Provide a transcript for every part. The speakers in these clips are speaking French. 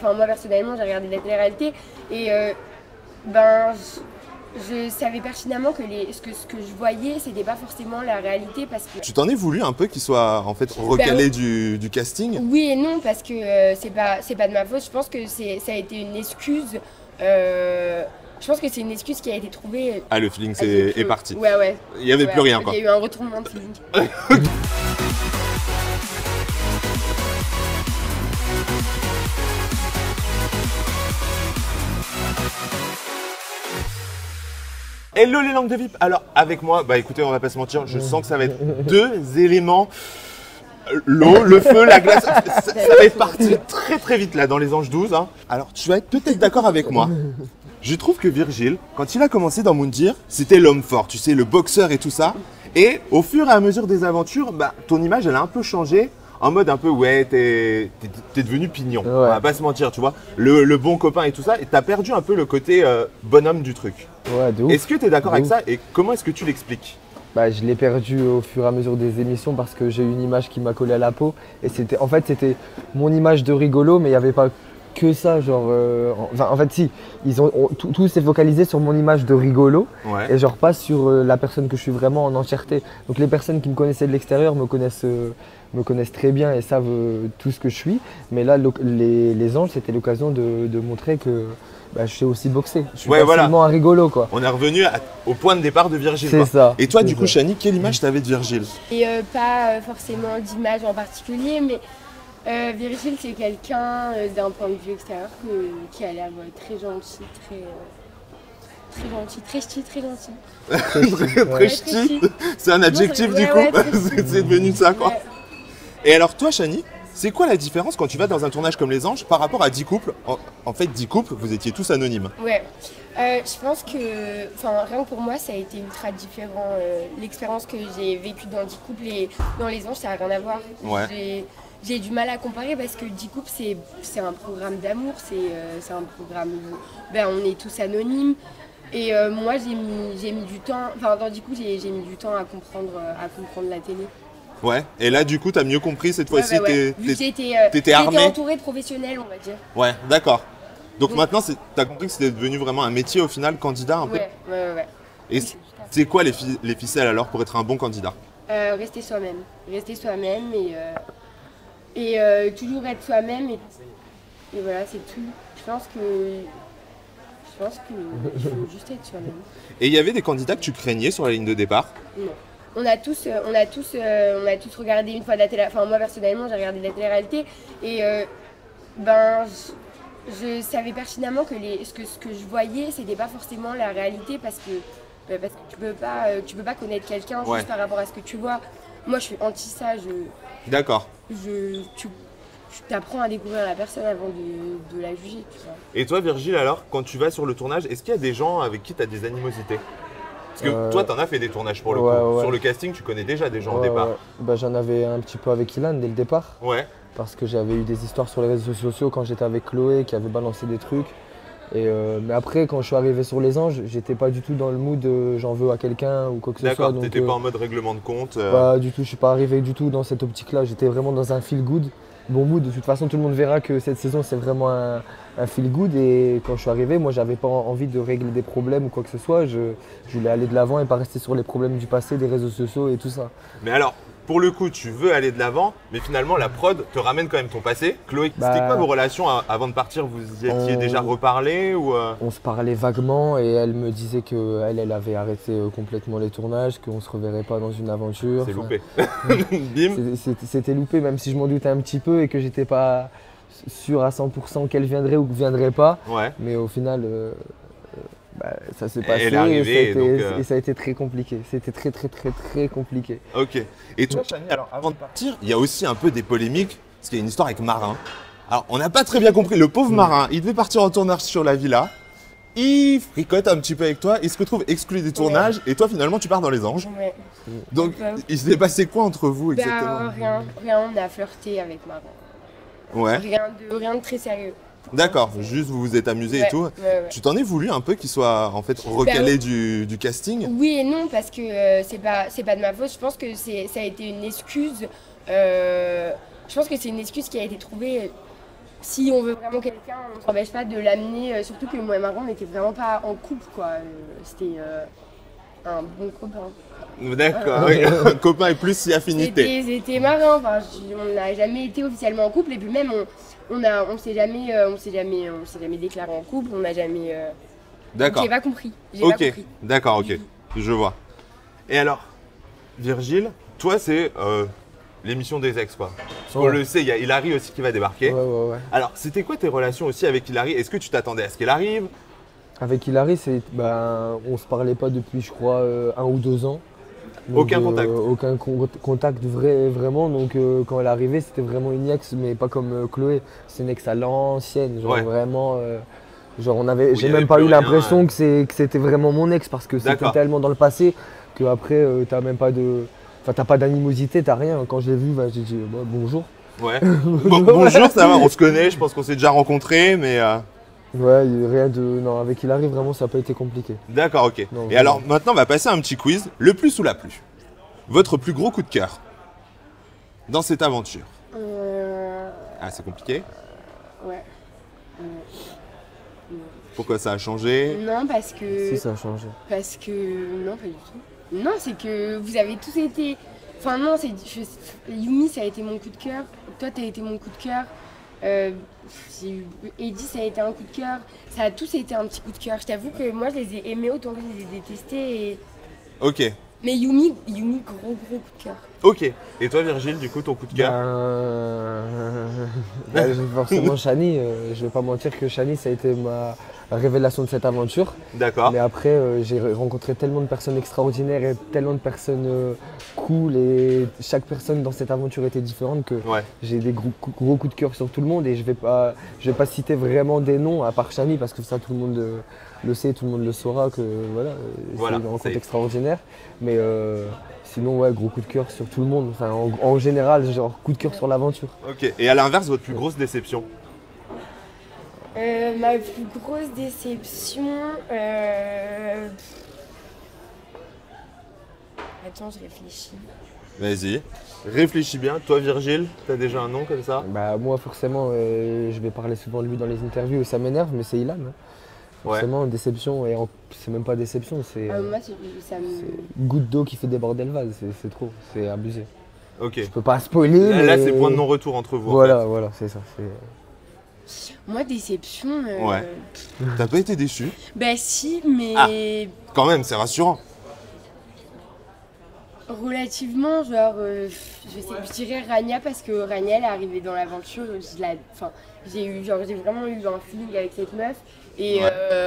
enfin moi personnellement j'ai regardé la télé-réalité et ben je savais pertinemment que ce que je voyais c'était pas forcément la réalité parce que… Tu t'en es voulu un peu qu'il soit en fait recalé du casting? Oui et non parce que c'est pas de ma faute, je pense que ça a été une excuse. Je pense que c'est une excuse qui a été trouvée. Ah, le feeling est parti. Ouais, ouais. Il n'y avait plus rien, quoi. Il y a eu un retournement de feeling. Hello les langues de VIP. Alors avec moi, bah écoutez, on va pas se mentir, je sens que ça va être deux éléments. L'eau, le feu, la glace, ça va être parti très très vite là dans les Anges 12. Hein. Alors tu vas être peut-être d'accord avec moi. Je trouve que Virgile, quand il a commencé dans Moundir, c'était l'homme fort, tu sais, le boxeur et tout ça. Et au fur et à mesure des aventures, bah, ton image elle a un peu changé. En mode un peu, ouais, t'es devenu pignon, ouais. On va pas se mentir, tu vois. Le bon copain et tout ça, et t'as perdu un peu le côté bonhomme du truc. Ouais, de ouf. Est-ce que t'es d'accord avec ça et comment est-ce que tu l'expliques? Bah, je l'ai perdu au fur et à mesure des émissions parce que j'ai eu une image qui m'a collé à la peau. Et c'était mon image de rigolo, mais il n'y avait pas que ça. Genre, en fait, si, tout s'est focalisé sur mon image de rigolo, ouais. Et genre pas sur la personne que je suis vraiment en entièreté. Donc les personnes qui me connaissaient de l'extérieur me connaissent très bien et savent tout ce que je suis. Mais là, les Anges, c'était l'occasion de montrer que bah, je sais aussi boxer. Je suis pas seulement un rigolo, quoi. On est revenu au point de départ de Virgile. C'est ça. Et toi, du coup, Chani, quelle image t'avais de Virgile? Et pas forcément d'image en particulier, mais Virgile, c'est quelqu'un d'un point de vue extérieur qui a l'air très gentil, très gentil, très ch'ti, très gentil. Très ch'ti. C'est un adjectif du coup. C'est devenu ça, quoi. Ouais. Et alors toi, Chani, c'est quoi la différence quand tu vas dans un tournage comme Les Anges par rapport à 10 couples? En fait, 10 couples, vous étiez tous anonymes. Ouais. Je pense que, rien que pour moi, ça a été ultra différent. L'expérience que j'ai vécue dans 10 couples et dans Les Anges, ça n'a rien à voir. Ouais. J'ai du mal à comparer parce que 10 couples, c'est un programme d'amour, c'est un programme où on est tous anonymes. Et moi, j'ai mis du temps, dans 10 couples, j'ai mis du temps à comprendre la télé. Ouais, et là du coup t'as mieux compris cette fois-ci, t'étais armé. Entouré de professionnels, on va dire. Ouais, d'accord. Donc maintenant t'as compris que c'était devenu vraiment un métier au final, candidat un peu. Ouais. Et c'est quoi les ficelles alors pour être un bon candidat? Rester soi-même. Rester soi-même et toujours être soi-même et voilà, c'est tout. Je pense qu'il faut juste être soi-même. Et il y avait des candidats que tu craignais sur la ligne de départ? Non. On a tous regardé une fois de la télé. Enfin, moi personnellement, j'ai regardé de la télé-réalité et je savais pertinemment que ce que je voyais, c'était pas forcément la réalité parce que tu peux pas connaître quelqu'un juste par rapport à ce que tu vois. Moi, je suis anti ça. D'accord. Tu t'apprends à découvrir la personne avant de la juger. Tu vois. Et toi, Virgile, alors, quand tu vas sur le tournage, est-ce qu'il y a des gens avec qui tu as des animosités? Parce que toi, t'en as fait des tournages pour le coup. Ouais. Sur le casting, tu connais déjà des gens au départ. Ouais. Bah, j'en avais un petit peu avec Ilan dès le départ. Ouais. Parce que j'avais eu des histoires sur les réseaux sociaux quand j'étais avec Chloé qui avait balancé des trucs. Et mais après, quand je suis arrivé sur Les Anges, j'étais pas du tout dans le mood j'en veux à quelqu'un ou quoi que ce soit. D'accord, t'étais pas en mode règlement de compte Pas du tout, je suis pas arrivé du tout dans cette optique-là. J'étais vraiment dans un feel good. Bon mood, de toute façon tout le monde verra que cette saison c'est vraiment un feel good et quand je suis arrivé, moi j'avais pas envie de régler des problèmes ou quoi que ce soit, je voulais aller de l'avant et pas rester sur les problèmes du passé, des réseaux sociaux et tout ça. Mais alors, pour le coup tu veux aller de l'avant, mais finalement la prod te ramène quand même ton passé. Chloé, c'était quoi vos relations avant de partir? Vous étiez déjà reparlé ou On se parlait vaguement et elle me disait qu'elle avait arrêté complètement les tournages, qu'on se reverrait pas dans une aventure. C'est loupé. Bim. C'était loupé même si je m'en doutais un petit peu et que j'étais pas sûr à 100% qu'elle viendrait ou qu'elle viendrait pas. Ouais. Mais au final, ça s'est passé et ça a été très compliqué. C'était très compliqué. Ok. Et toi, Chani, alors avant de partir, il y a aussi un peu des polémiques parce qu'il y a une histoire avec Marin. Alors, on n'a pas très bien compris. Le pauvre Marin, il devait partir en tournage sur la villa. Il fricote un petit peu avec toi, il se retrouve exclu des tournages et toi finalement tu pars dans Les Anges. Ouais. Donc il s'est passé quoi entre vous exactement? Rien, on a flirté avec Marin. Ouais. Rien de très sérieux. D'accord, juste vous vous êtes amusé et tout. Ouais. Tu t'en es voulu un peu qu'il soit en fait recalé du casting? Oui et non parce que c'est pas de ma faute, je pense que ça a été une excuse. Je pense que c'est une excuse qui a été trouvée. si on veut vraiment quelqu'un, on ne s'empêche pas de l'amener, surtout que moi et Margot, on n'était vraiment pas en couple, quoi. C'était un bon copain. D'accord, oui. Un copain et plus si affinité. C'était marrant, enfin, on n'a jamais été officiellement en couple, et puis même, on s'est jamais déclaré en couple, on n'a jamais... D'accord. J'ai pas compris. Ok, d'accord, ok, je vois. Et alors, Virgile, toi c'est l'émission des ex, quoi. Parce qu'on le sait, il y a Hilary aussi qui va débarquer. Ouais. Alors, c'était quoi tes relations aussi avec Hilary? Est-ce que tu t'attendais à ce qu'elle arrive? Avec Hilary, on se parlait pas depuis, je crois, 1 ou 2 ans. Donc, Aucun contact? Aucun contact vraiment. Donc, quand elle est arrivée, c'était vraiment une ex, mais pas comme Chloé. C'est une ex à l'ancienne, genre vraiment. J'ai même pas eu l'impression que c'était vraiment mon ex parce que c'était tellement dans le passé qu'après, t'as même pas de. Enfin, t'as pas d'animosité, t'as rien. Quand je l'ai vu, j'ai dit bonjour. Ouais. Bonjour, ça va, on se connaît, je pense qu'on s'est déjà rencontrés, mais. Ouais, rien de. Non, avec Hilary, vraiment, ça n'a pas été compliqué. D'accord, ok. Non, et alors, maintenant, on va passer à un petit quiz. Le plus ou la plus? Votre plus gros coup de cœur dans cette aventure? Ah, c'est compliqué? Ouais. Pourquoi ça a changé? Non, parce que... Si, ça a changé. Parce que... Non, pas du tout. Non, c'est que vous avez tous été... Enfin, non, Yumi, ça a été mon coup de cœur. Toi, t'as été mon coup de cœur. Eddie, ça a été un coup de cœur. Ça a tous été un petit coup de cœur. Je t'avoue que moi, je les ai aimés autant que je les ai détestés. Et... Ok. Mais Yumi, gros coup de cœur. Ok. Et toi, Virgile, du coup, ton coup de cœur? Forcément, Shani. Je vais pas mentir que Shani, ça a été ma révélation de cette aventure. D'accord. Mais après, j'ai rencontré tellement de personnes extraordinaires et tellement de personnes cool. Et chaque personne dans cette aventure était différente que j'ai des gros coups de cœur sur tout le monde. Et je vais pas citer vraiment des noms à part Shani parce que ça, tout le monde le sait, tout le monde le saura que c'est une rencontre extraordinaire. Mais sinon, ouais, gros coup de cœur sur tout le monde. Enfin, en général, genre coup de cœur sur l'aventure. Ok. Et à l'inverse, votre plus grosse déception? Ma plus grosse déception... Attends, je réfléchis. Vas-y. Réfléchis bien. Toi, Virgile, t'as déjà un nom comme ça? Bah moi, forcément, je vais parler souvent de lui dans les interviews et ça m'énerve, mais c'est Ilan. Hein. Forcément, déception, et c'est même pas déception, c'est goutte d'eau qui fait déborder le vase, c'est trop, c'est abusé. Ok. Je peux pas spoiler. Là, c'est point de non-retour entre vous. Voilà, en fait. voilà, c'est ça. Moi, déception. Ouais. T'as pas été déçu? Bah si, mais. Quand même, c'est rassurant. Relativement, genre, je dirais Rania parce que Rania, elle est arrivée dans l'aventure, j'ai vraiment eu un feeling avec cette meuf et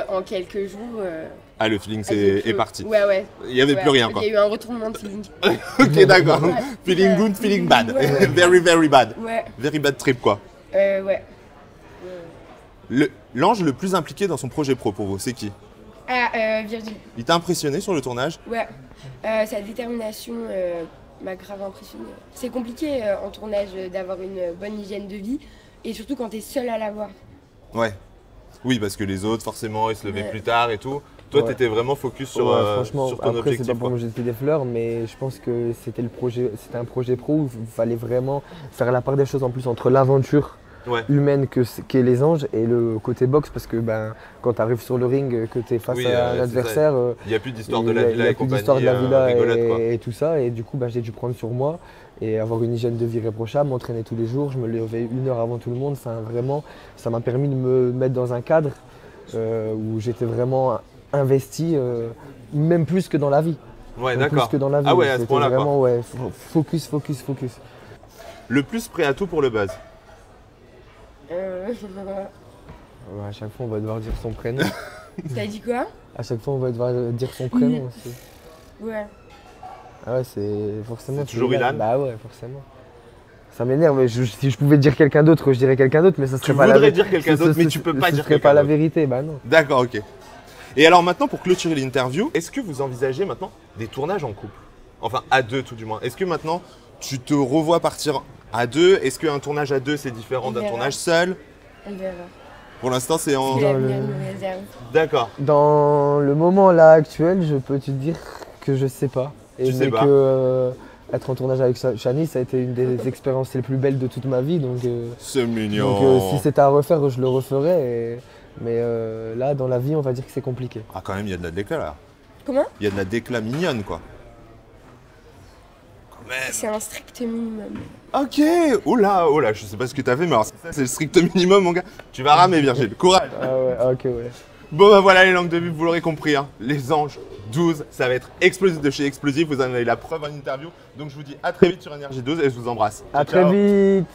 en quelques jours. Ah, le feeling est parti. Ouais. Il n'y avait plus rien, quoi. Il y a eu un retournement de feeling. Ok, d'accord. Feeling good, feeling bad. Very, very bad. Ouais. Very bad trip, quoi. Ouais. L'ange le plus impliqué dans son projet pro pour vous, c'est qui? Ah, Virgile. Il t'a impressionné sur le tournage? Ouais. Sa détermination m'a grave impressionné. C'est compliqué en tournage d'avoir une bonne hygiène de vie et surtout quand t'es seul à l'avoir. Ouais. Oui, parce que les autres, forcément, ils se levaient plus tard et tout. Toi, t'étais vraiment focus sur, franchement, sur ton après, objectif. C'est pas pour me jeter des fleurs, mais je pense que c'était un projet pro où il fallait vraiment faire la part des choses en plus entre l'aventure humaine qu'est les anges et le côté boxe parce que quand tu arrives sur le ring, que tu es face à un adversaire, il n'y a plus d'histoire de la villa et compagnie, d'histoire de la villa rigolote, et tout ça. Et du coup, j'ai dû prendre sur moi et avoir une hygiène de vie irréprochable, m'entraîner tous les jours. Je me levais 1 heure avant tout le monde. Ça m'a permis de me mettre dans un cadre où j'étais vraiment investi, même plus que dans la vie. Ouais, d'accord. Plus que dans la vie. Ah ouais, à ce point-là, vraiment, focus. Le plus prêt à tout pour le buzz? À chaque fois, on va devoir dire son prénom. T'as dit quoi? À chaque fois, on va devoir dire son prénom aussi. Ouais. Ah ouais, c'est forcément... C'est toujours Ilan? Bah ouais, forcément. Ça m'énerve, si je pouvais dire quelqu'un d'autre, je dirais quelqu'un d'autre, mais ça serait pas la vérité. Tu voudrais dire quelqu'un d'autre, mais tu peux pas dire quelqu'un d'autre. Ce serait pas la vérité, bah non. D'accord, ok. Et alors maintenant, pour clôturer l'interview, est-ce que vous envisagez maintenant des tournages en couple? Enfin, à deux tout du moins. Est-ce que maintenant, tu te revois partir à deux? Est-ce qu'un tournage à deux, c'est différent d'un tournage seul? On verra. Pour l'instant, c'est en... D'accord. Dans le moment là actuel, je peux te dire que je sais pas. Tu sais pas. être en tournage avec Shani, ça a été une des expériences les plus belles de toute ma vie. Donc, c'est mignon. Donc si c'était à refaire, je le referais. Mais là, dans la vie, on va dire que c'est compliqué. Ah, quand même, il y a de la décla là. Comment? Il y a de la décla mignonne, quoi. Quand même. C'est un strict minimum. Ok. Oula, je sais pas ce que t'as fait, mais alors ça, c'est le strict minimum, mon gars. Tu vas ramer, Virgile. Courage. Ah ouais, ok, ouais. Bon, bah voilà les langues de vue, vous l'aurez compris. Hein. Les Anges 12, ça va être explosif de chez Explosif. Vous en avez la preuve en interview. Donc, je vous dis à très vite sur Énergie 12 et je vous embrasse. À très vite.